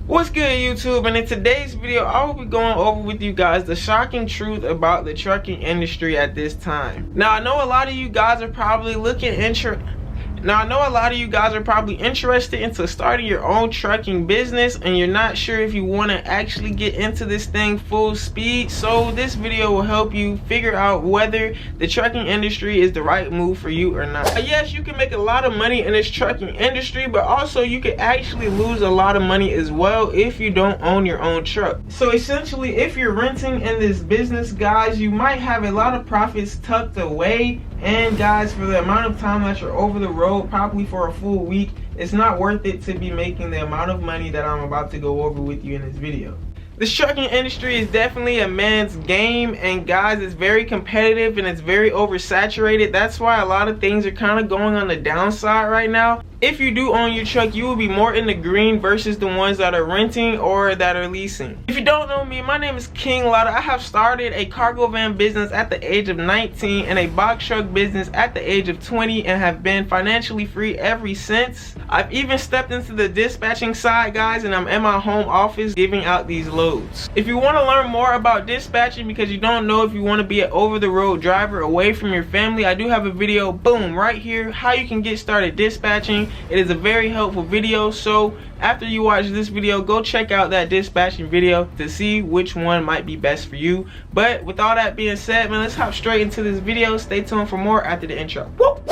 What's good, YouTube? And in today's video I will be going over with you guys the shocking truth about the trucking industry at this time. Now I know a lot of you guys are probably interested into starting your own trucking business, and you're not sure if you want to actually get into this thing full speed. So this video will help you figure out whether the trucking industry is the right move for you or not. Yes, you can make a lot of money in this trucking industry, but also you can actually lose a lot of money as well if you don't own your own truck. So essentially, if you're renting in this business, guys, you might have a lot of profits tucked away. And guys, for the amount of time that you're over the road, probably for a full week, it's not worth it to be making the amount of money that I'm about to go over with you in this video. This trucking industry is definitely a man's game, and guys, it's very competitive and it's very oversaturated. That's why a lot of things are kind of going on the downside right now. If you do own your truck, you will be more in the green versus the ones that are renting or that are leasing. If you don't know me, my name is KINGLATTA. I have started a cargo van business at the age of 19 and a box truck business at the age of 20 and have been financially free ever since. I've even stepped into the dispatching side, guys, and I'm in my home office giving out these loads. If you want to learn more about dispatching because you don't know if you want to be an over-the-road driver away from your family, I do have a video, boom, right here, how you can get started dispatching. It is a very helpful video, so after you watch this video, go check out that dispatching video to see which one might be best for you. But with all that being said, man, let's hop straight into this video. Stay tuned for more after the intro. Woo!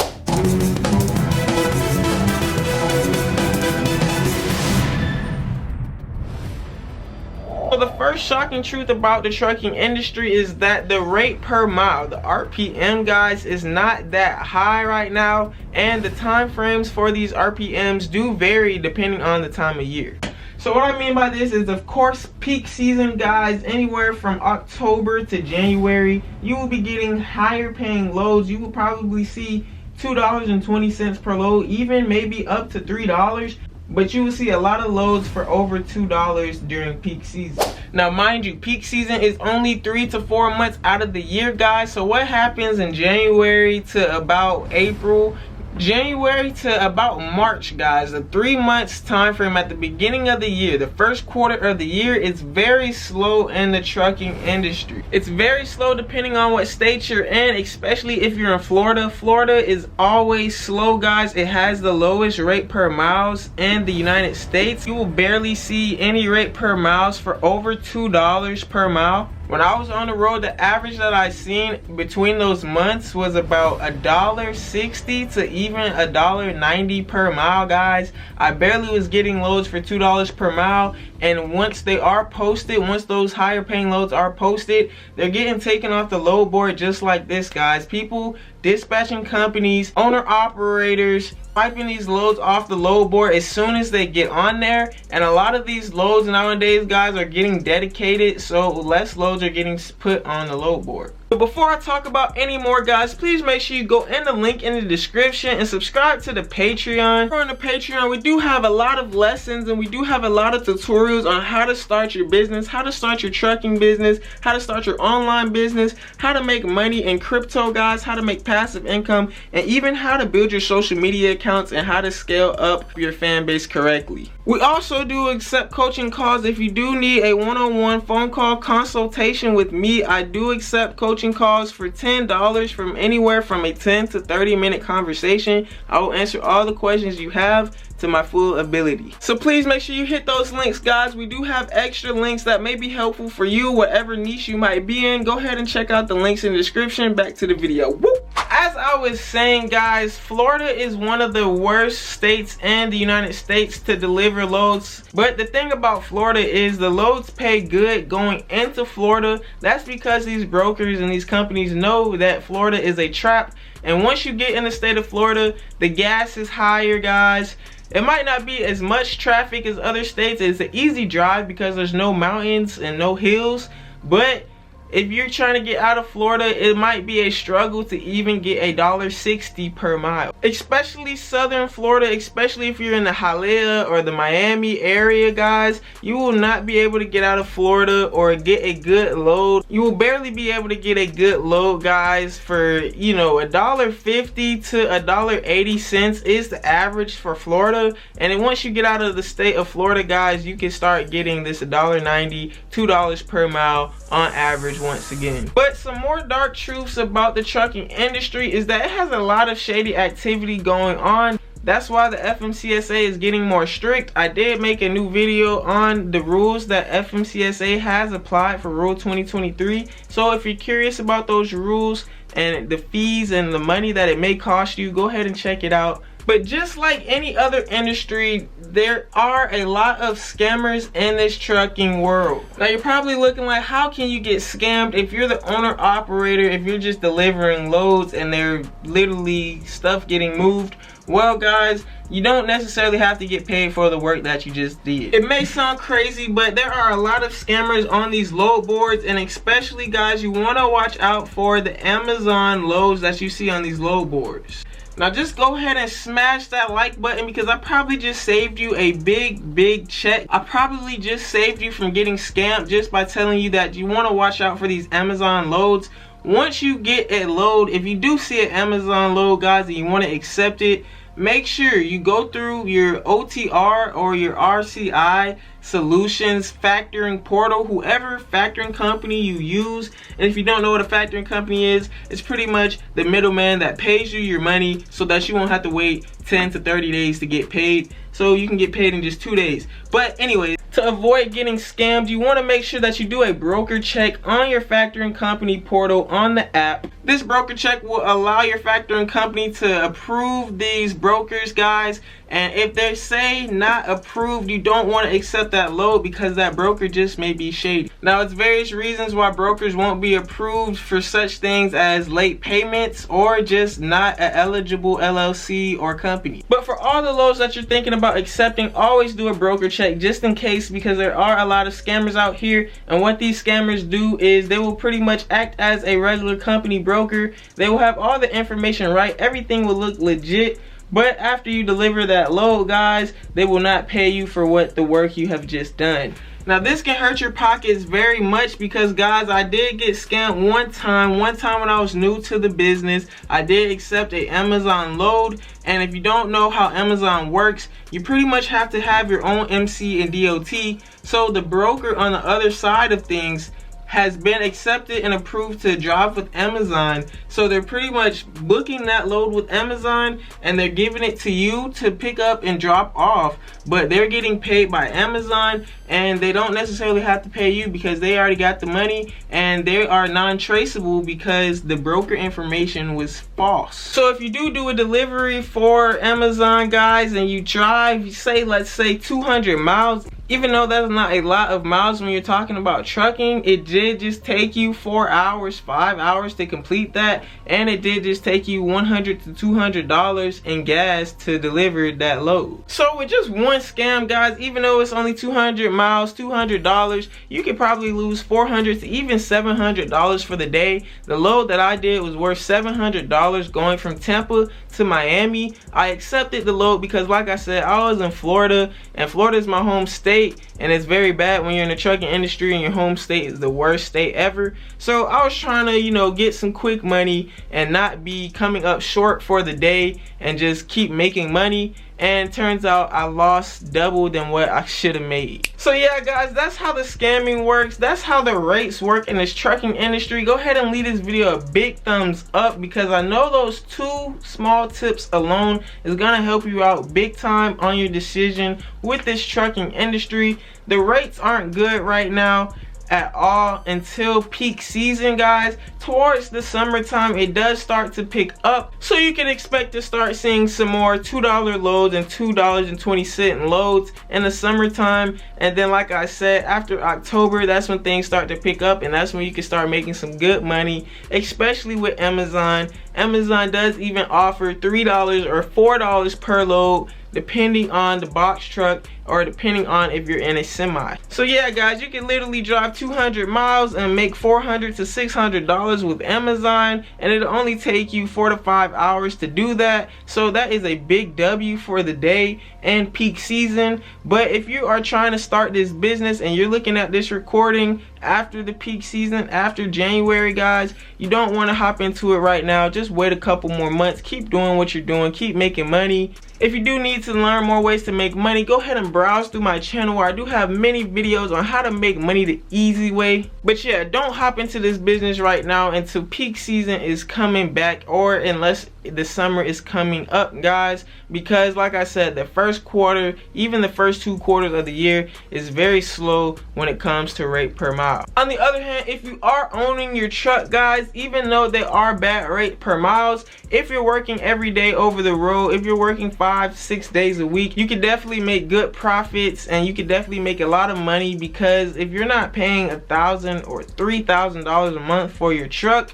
So the first shocking truth about the trucking industry is that the rate per mile, the RPM, guys, is not that high right now, and the time frames for these RPMs do vary depending on the time of year. So what I mean by this is, of course, peak season, guys, anywhere from October to January, you will be getting higher paying loads. You will probably see $2.20 per load, even maybe up to $3. But you will see a lot of loads for over $2 during peak season. Now mind you, peak season is only 3 to 4 months out of the year, guys. So what happens in January to about April, January to about March, guys, the 3 months time frame at the beginning of the year, the first quarter of the year, is very slow in the trucking industry. It's very slow depending on what state you're in, especially if you're in Florida. Florida is always slow, guys. It has the lowest rate per miles in the United States. You will barely see any rate per miles for over $2 per mile. When I was on the road, the average that I seen between those months was about $1.60 to even $1.90 per mile, guys. I barely was getting loads for $2 per mile, and once they are posted, once those higher paying loads are posted, they're getting taken off the load board just like this, guys. People, dispatching companies, owner operators, wiping these loads off the load board as soon as they get on there. And a lot of these loads nowadays, guys, are getting dedicated, so less loads are getting put on the load board. But before I talk about any more, guys, please make sure you go in the link in the description and subscribe to the Patreon. On the Patreon, we do have a lot of lessons and we do have a lot of tutorials on how to start your business, how to start your trucking business, how to start your online business, how to make money in crypto, guys, how to make passive income, and even how to build your social media accounts and how to scale up your fan base correctly. We also do accept coaching calls. If you do need a one-on-one phone call consultation with me, I do accept coaching calls for $10 from anywhere from a 10 to 30 minute conversation. I will answer all the questions you have to my full ability. So please make sure you hit those links, guys. We do have extra links that may be helpful for you, whatever niche you might be in. Go ahead and check out the links in the description. Back to the video. Woo! As I was saying, guys, Florida is one of the worst states in the United States to deliver loads. But the thing about Florida is the loads pay good going into Florida. That's because these brokers and these companies know that Florida is a trap. And once you get in the state of Florida, the gas is higher, guys. It might not be as much traffic as other states. It's an easy drive because there's no mountains and no hills, but if you're trying to get out of Florida, it might be a struggle to even get $1.60 per mile. Especially southern Florida, especially if you're in the Hialeah or the Miami area, guys, you will not be able to get out of Florida or get a good load. You will barely be able to get a good load, guys, for, you know, $1.50 to $1.80 is the average for Florida. And then once you get out of the state of Florida, guys, you can start getting this $1.90, $2 per mile on average once again. But some more dark truths about the trucking industry is that it has a lot of shady activity going on. That's why the FMCSA is getting more strict. I did make a new video on the rules that FMCSA has applied for Rule 2023. So if you're curious about those rules and the fees and the money that it may cost you, go ahead and check it out. But just like any other industry, there are a lot of scammers in this trucking world. Now you're probably looking like, how can you get scammed if you're the owner operator, if you're just delivering loads and they're literally stuff getting moved? Well, guys, you don't necessarily have to get paid for the work that you just did. It may sound crazy, but there are a lot of scammers on these load boards, and especially, guys, you want to watch out for the Amazon loads that you see on these load boards. Now just go ahead and smash that like button, because I probably just saved you a big check. I probably just saved you from getting scammed just by telling you that you want to watch out for these Amazon loads. Once you get a load, if you do see an Amazon load, guys, and you want to accept it, make sure you go through your OTR or your RCI Solutions factoring portal, whoever factoring company you use. And if you don't know what a factoring company is, it's pretty much the middleman that pays you your money so that you won't have to wait 10 to 30 days to get paid. So you can get paid in just 2 days. But anyways, to avoid getting scammed, you want to make sure that you do a broker check on your factoring company portal on the app. This broker check will allow your factoring company to approve these brokers, guys. And if they say not approved, you don't want to accept that load, because that broker just may be shady. Now, it's various reasons why brokers won't be approved for such things as late payments or just not an eligible LLC or company. But for all the loads that you're thinking about accepting, always do a broker check just in case, because there are a lot of scammers out here. And what these scammers do is they will pretty much act as a regular company broker. They will have all the information right, everything will look legit. But after you deliver that load, guys, they will not pay you for what the work you have just done. Now this can hurt your pockets very much, because, guys, I did get scammed one time when I was new to the business. I did accept a Amazon load, and if you don't know how Amazon works, you pretty much have to have your own MC and DOT. So the broker on the other side of things has been accepted and approved to drive with Amazon. So they're pretty much booking that load with Amazon, and they're giving it to you to pick up and drop off. But they're getting paid by Amazon, and they don't necessarily have to pay you because they already got the money, and they are non-traceable because the broker information was false. So if you do a delivery for Amazon, guys, and you drive, let's say 200 miles, even though that's not a lot of miles when you're talking about trucking, it did just take you 4 hours, 5 hours to complete that, and it did just take you $100 to $200 in gas to deliver that load. So with just one scam, guys, even though it's only 200 miles, $200, you could probably lose $400 to even $700 for the day. The load that I did was worth $700 going from Tampa to Miami. I accepted the load because, like I said, I was in Florida, and Florida is my home state, and it's very bad when you're in the trucking industry and your home state is the worst state ever. So I was trying to, you know, get some quick money and not be coming up short for the day and just keep making money. And turns out I lost double than what I should have made. So yeah, guys, that's how the scamming works. That's how the rates work in this trucking industry. Go ahead and leave this video a big thumbs up, because I know those 2 small tips alone is gonna help you out big time on your decision with this trucking industry. The rates aren't good right now at all until peak season, guys. Towards the summertime, it does start to pick up, so you can expect to start seeing some more $2 loads and $2.20 loads in the summertime. And then, like I said, after October, that's when things start to pick up, and that's when you can start making some good money, especially with Amazon. Amazon does even offer $3 or $4 per load depending on the box truck or depending on if you're in a semi. So yeah guys, you can literally drive 200 miles and make $400 to $600 with Amazon, and it'll only take you 4 to 5 hours to do that. So that is a big W for the day and peak season. But if you are trying to start this business and you're looking at this recording after the peak season, after January guys, you don't want to hop into it right now. Just wait a couple more months, keep doing what you're doing, keep making money. If you do need to learn more ways to make money, go ahead and browse through my channel where I do have many videos on how to make money the easy way. But yeah, don't hop into this business right now until peak season is coming back, or unless the summer is coming up guys, because like I said, the first quarter, even the first 2 quarters of the year is very slow when it comes to rate per mile. On the other hand, if you are owning your truck guys, even though they are bad rate per miles, if you're working every day over the road, if you're working 5-6 days a week, you can definitely make good profits and you can definitely make a lot of money, because if you're not paying $1,000 or $3,000 a month for your truck,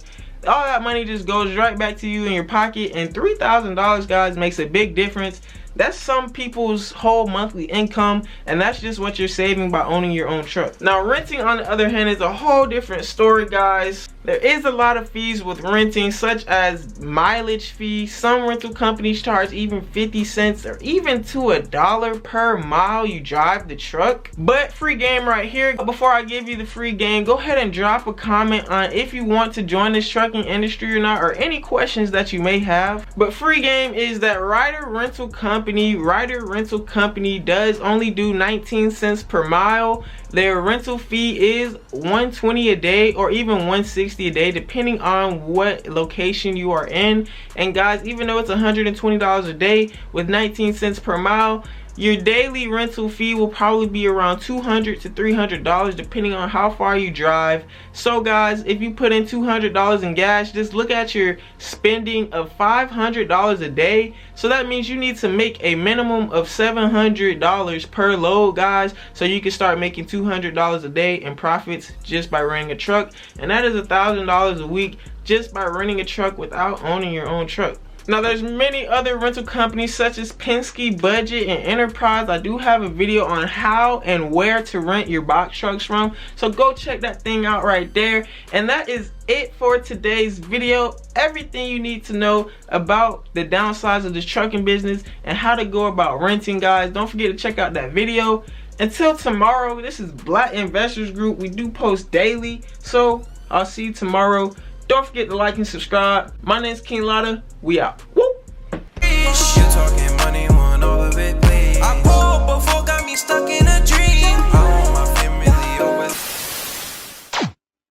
all that money just goes right back to you in your pocket. And $3,000 guys makes a big difference. That's some people's whole monthly income, and that's just what you're saving by owning your own truck. Now renting on the other hand is a whole different story guys. There is a lot of fees with renting, such as mileage fees. Some rental companies charge even 50 cents or even to $1 per mile you drive the truck. But free game right here. Before I give you the free game, go ahead and drop a comment on if you want to join this trucking industry or not, or any questions that you may have. But free game is that Ryder Rental Company does only do 19 cents per mile. Their rental fee is $120 a day or even $160 a day, depending on what location you are in. And guys, even though it's $120 a day with 19 cents per mile, your daily rental fee will probably be around $200 to $300 depending on how far you drive. So guys, if you put in $200 in gas, just look at your spending of $500 a day. So that means you need to make a minimum of $700 per load guys, so you can start making $200 a day in profits just by renting a truck. And that is $1,000 a week just by renting a truck without owning your own truck. Now there's many other rental companies such as Penske, Budget, and Enterprise. I do have a video on how and where to rent your box trucks from, so go check that thing out right there. And that is it for today's video. Everything you need to know about the downsides of this trucking business and how to go about renting guys. Don't forget to check out that video. Until tomorrow, this is Black Investors Group. We do post daily, so I'll see you tomorrow. Don't forget to like and subscribe. My name's KINGLATTA. We out. Woo!